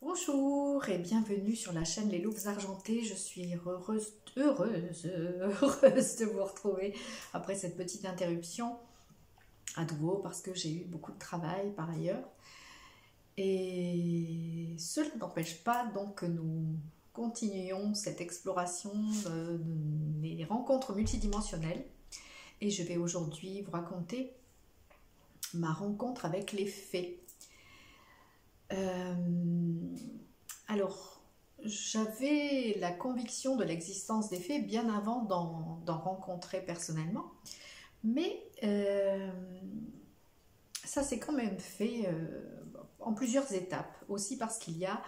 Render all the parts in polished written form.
Bonjour et bienvenue sur la chaîne Les Loups Argentés. Je suis heureuse de vous retrouver après cette petite interruption à nouveau parce que j'ai eu beaucoup de travail par ailleurs. Et cela n'empêche pas donc que nous continuions cette exploration des rencontres multidimensionnelles. Et je vais aujourd'hui vous raconter ma rencontre avec les fées. Alors, j'avais la conviction de l'existence des fées bien avant d'en rencontrer personnellement, mais ça s'est quand même fait en plusieurs étapes, aussi parce qu'il y a,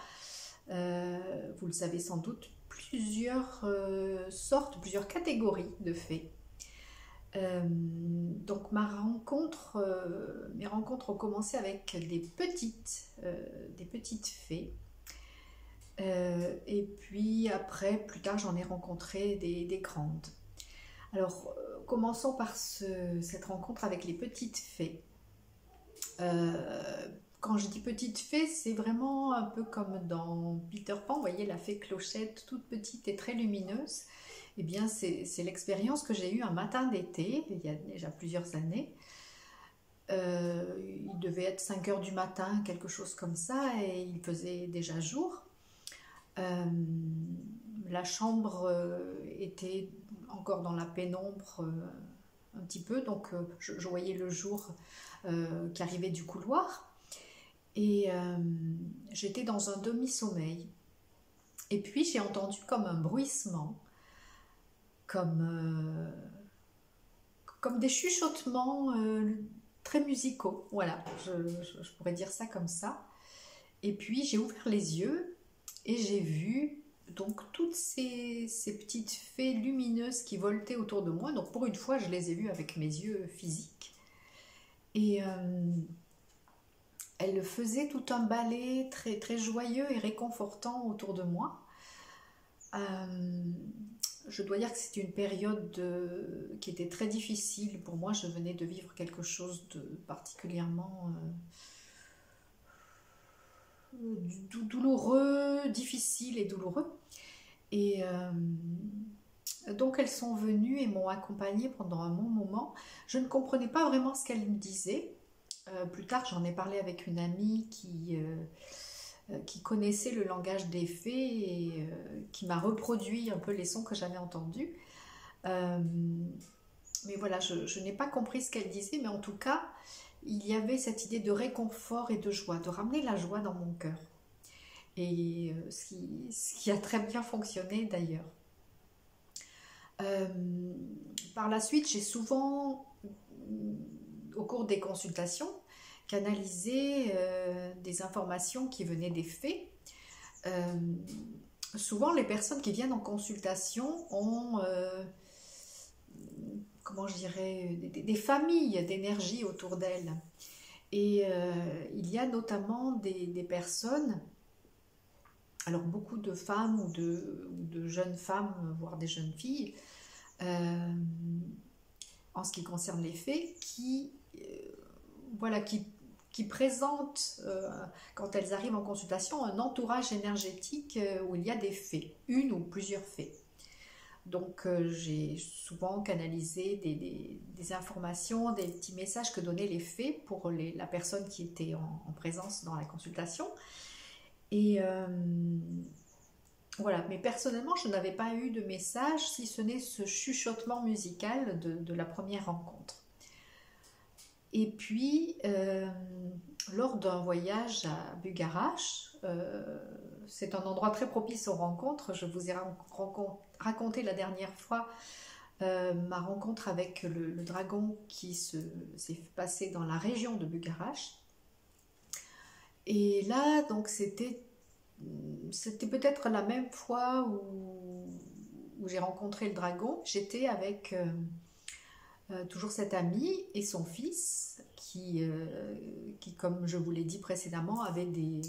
vous le savez sans doute, plusieurs plusieurs catégories de fées. Donc mes rencontres ont commencé avec des petites fées. Et puis après, plus tard, j'en ai rencontré des grandes. Alors, commençons par cette rencontre avec les petites fées. Quand je dis petite fée, c'est vraiment un peu comme dans Peter Pan, vous voyez la fée Clochette, toute petite et très lumineuse. Eh bien, c'est l'expérience que j'ai eue un matin d'été, il y a déjà plusieurs années. Il devait être 5 heures du matin, quelque chose comme ça, et il faisait déjà jour. La chambre était encore dans la pénombre un petit peu, donc je voyais le jour qui arrivait du couloir. Et j'étais dans un demi-sommeil. Et puis j'ai entendu comme un bruissement, comme des chuchotements très musicaux. Voilà, je pourrais dire ça comme ça. Et puis j'ai ouvert les yeux et j'ai vu donc toutes ces petites fées lumineuses qui voltaient autour de moi. Donc pour une fois, je les ai vues avec mes yeux physiques. Et elles faisaient tout un ballet très, très joyeux et réconfortant autour de moi. Je dois dire que c'était une période qui était très difficile pour moi. Je venais de vivre quelque chose de particulièrement douloureux, difficile et douloureux. Et donc elles sont venues et m'ont accompagnée pendant un bon moment. Je ne comprenais pas vraiment ce qu'elles me disaient. Plus tard, j'en ai parlé avec une amie qui connaissait le langage des fées et qui m'a reproduit un peu les sons que j'avais entendus. Mais voilà, je n'ai pas compris ce qu'elle disait, mais en tout cas, il y avait cette idée de réconfort et de joie, de ramener la joie dans mon cœur. Et ce qui a très bien fonctionné d'ailleurs. Par la suite, j'ai souvent, au cours des consultations, canalisé des informations qui venaient des fées. Souvent, les personnes qui viennent en consultation ont, comment je dirais, des familles d'énergie autour d'elles. Et il y a notamment des personnes, alors beaucoup de femmes ou de jeunes femmes, voire des jeunes filles, en ce qui concerne les fées, qui présentent, quand elles arrivent en consultation, un entourage énergétique où il y a des fées, une ou plusieurs fées. Donc j'ai souvent canalisé des informations, des petits messages que donnaient les fées pour la personne qui était en présence dans la consultation. Et voilà, mais personnellement, je n'avais pas eu de message, si ce n'est ce chuchotement musical de la première rencontre. Et puis, lors d'un voyage à Bugarache, c'est un endroit très propice aux rencontres. Je vous ai raconté la dernière fois ma rencontre avec le dragon qui s'est passé dans la région de Bugarache. Et là, donc, c'était peut-être la même fois où j'ai rencontré le dragon. J'étais avec toujours cette amie et son fils qui, comme je vous l'ai dit précédemment, avait des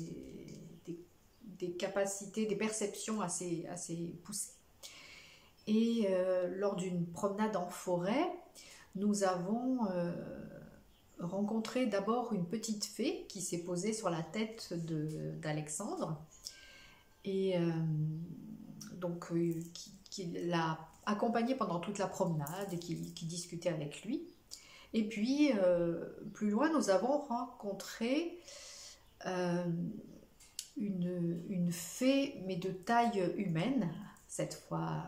capacités, des perceptions assez poussées. Et lors d'une promenade en forêt, nous avons rencontré d'abord une petite fée qui s'est posée sur la tête d'Alexandre et donc qui l'a accompagné pendant toute la promenade et qui discutait avec lui. Et puis, plus loin, nous avons rencontré une fée, mais de taille humaine, cette fois.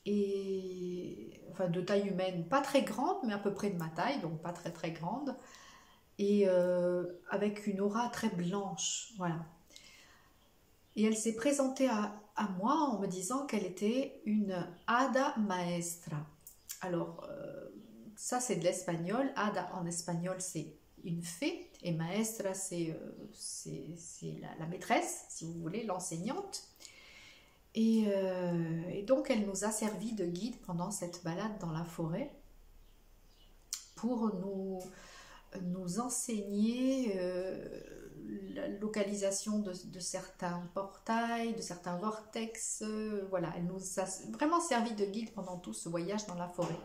Et enfin de taille humaine, pas très grande, mais à peu près de ma taille, donc pas très très grande, et avec une aura très blanche, voilà. Et elle s'est présentée à moi en me disant qu'elle était une hada maestra. Alors, ça c'est de l'espagnol. Hada en espagnol c'est une fée, et maestra c'est la maîtresse, si vous voulez, l'enseignante. Et donc elle nous a servi de guide pendant cette balade dans la forêt pour nous enseigner la localisation de certains portails, de certains vortex. Voilà, elle nous a vraiment servi de guide pendant tout ce voyage dans la forêt.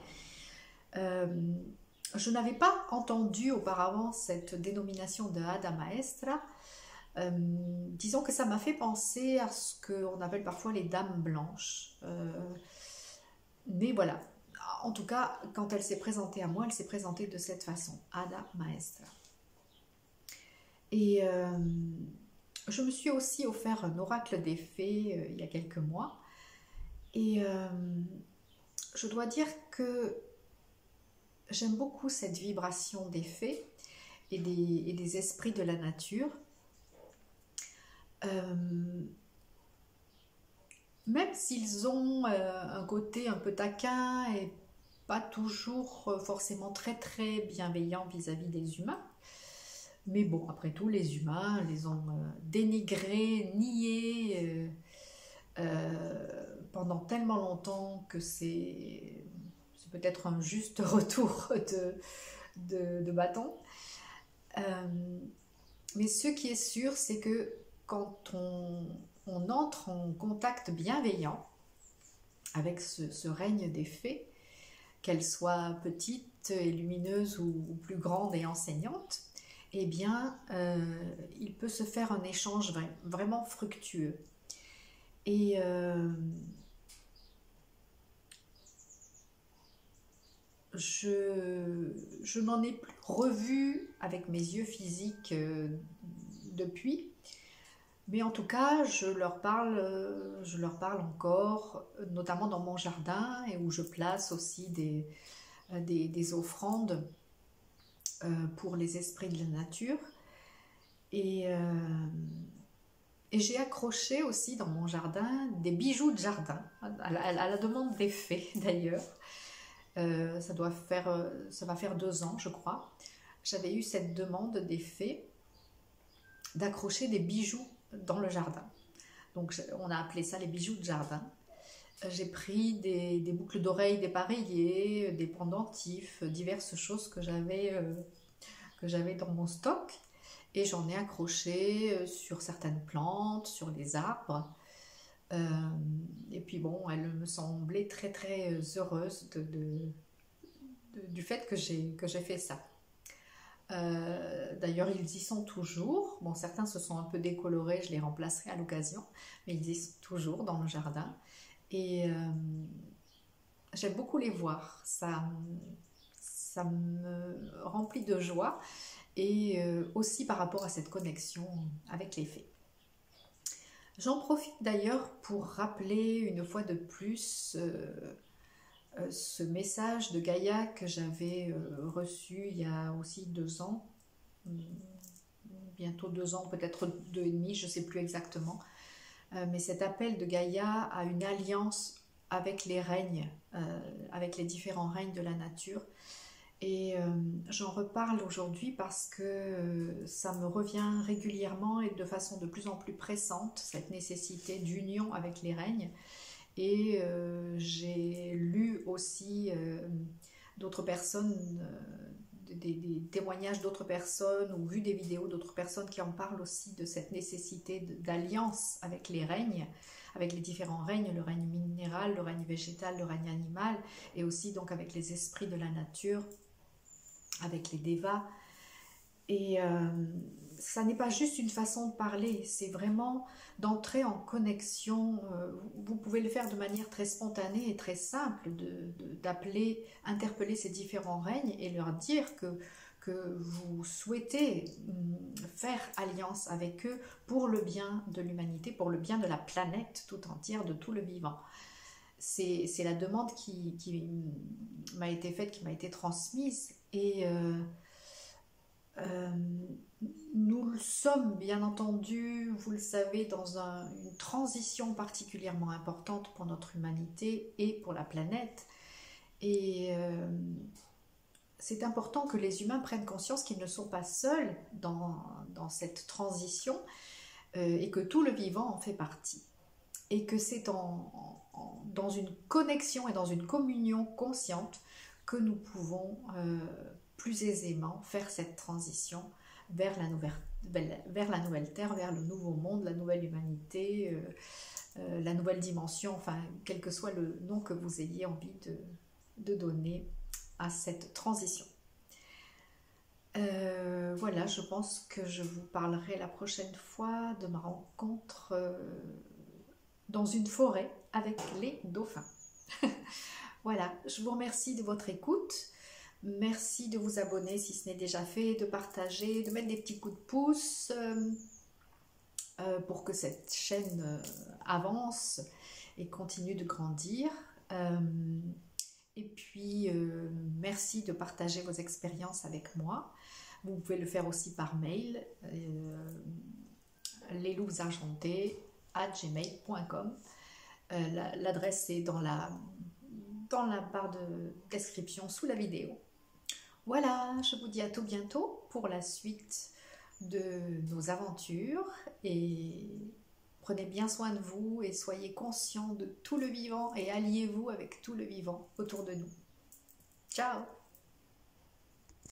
Je n'avais pas entendu auparavant cette dénomination de Hada Maestra. Disons que ça m'a fait penser à ce qu'on appelle parfois les dames blanches. Mais voilà, en tout cas, quand elle s'est présentée à moi, elle s'est présentée de cette façon, Hada Maestra. Et je me suis aussi offert un oracle des fées il y a quelques mois. Et je dois dire que j'aime beaucoup cette vibration des fées et des esprits de la nature. Même s'ils ont un côté un peu taquin et pas toujours forcément très très bienveillant vis-à-vis des humains, mais bon, après tout, les humains les ont dénigrés, niés pendant tellement longtemps que c'est peut-être un juste retour de bâton. Mais ce qui est sûr, c'est que quand on entre en contact bienveillant avec ce règne des fées, qu'elles soient petites et lumineuses ou plus grandes et enseignantes, eh bien, il peut se faire un échange vraiment fructueux. Et je n'en ai plus revu avec mes yeux physiques depuis. Mais en tout cas, je leur parle encore, notamment dans mon jardin, et où je place aussi des offrandes pour les esprits de la nature. Et j'ai accroché aussi dans mon jardin des bijoux de jardin, à la demande des fées d'ailleurs. Ça va faire 2 ans, je crois. J'avais eu cette demande des fées d'accrocher des bijoux dans le jardin. Donc on a appelé ça les bijoux de jardin. J'ai pris des boucles d'oreilles dépareillées, des pendentifs, diverses choses que j'avais dans mon stock, et j'en ai accroché sur certaines plantes, sur les arbres. Et puis bon, elle me semblait très très heureuse du fait que j'ai fait ça. D'ailleurs, ils y sont toujours. Bon, certains se sont un peu décolorés, je les remplacerai à l'occasion, mais ils y sont toujours dans le jardin. Et j'aime beaucoup les voir. Ça me remplit de joie, et aussi par rapport à cette connexion avec les fées. J'en profite d'ailleurs pour rappeler une fois de plus ce message de Gaïa que j'avais reçu il y a aussi 2 ans, bientôt 2 ans, peut-être 2 et demi, je ne sais plus exactement, mais cet appel de Gaïa à une alliance avec les règnes, avec les différents règnes de la nature. Et j'en reparle aujourd'hui parce que ça me revient régulièrement et de façon de plus en plus pressante, cette nécessité d'union avec les règnes. Et j'ai lu aussi d'autres personnes, des témoignages d'autres personnes ou vu des vidéos d'autres personnes qui en parlent aussi de cette nécessité d'alliance avec les règnes, avec les différents règnes, le règne minéral, le règne végétal, le règne animal, et aussi donc avec les esprits de la nature, avec les devas. Et ça n'est pas juste une façon de parler, c'est vraiment d'entrer en connexion. Vous pouvez le faire de manière très spontanée et très simple, d'appeler, interpeller ces différents règnes et leur dire que vous souhaitez faire alliance avec eux pour le bien de l'humanité, pour le bien de la planète tout entière, de tout le vivant. C'est la demande qui m'a été faite, qui m'a été transmise, et nous sommes bien entendu, vous le savez, dans une transition particulièrement importante pour notre humanité et pour la planète. Et c'est important que les humains prennent conscience qu'ils ne sont pas seuls dans cette transition et que tout le vivant en fait partie. Et que c'est dans une connexion et dans une communion consciente que nous pouvons plus aisément faire cette transition vers la nouvelle Terre, vers le nouveau monde, la nouvelle humanité, la nouvelle dimension, enfin, quel que soit le nom que vous ayez envie de donner à cette transition. Voilà, je pense que je vous parlerai la prochaine fois de ma rencontre dans une forêt avec les dauphins. Voilà, je vous remercie de votre écoute. Merci de vous abonner si ce n'est déjà fait, de partager, de mettre des petits coups de pouce pour que cette chaîne avance et continue de grandir. Et puis, merci de partager vos expériences avec moi. Vous pouvez le faire aussi par mail, leslouvesargentés@gmail.com. L'adresse est dans la barre de description sous la vidéo. Voilà, je vous dis à tout bientôt pour la suite de nos aventures et prenez bien soin de vous et soyez conscients de tout le vivant et alliez-vous avec tout le vivant autour de nous. Ciao!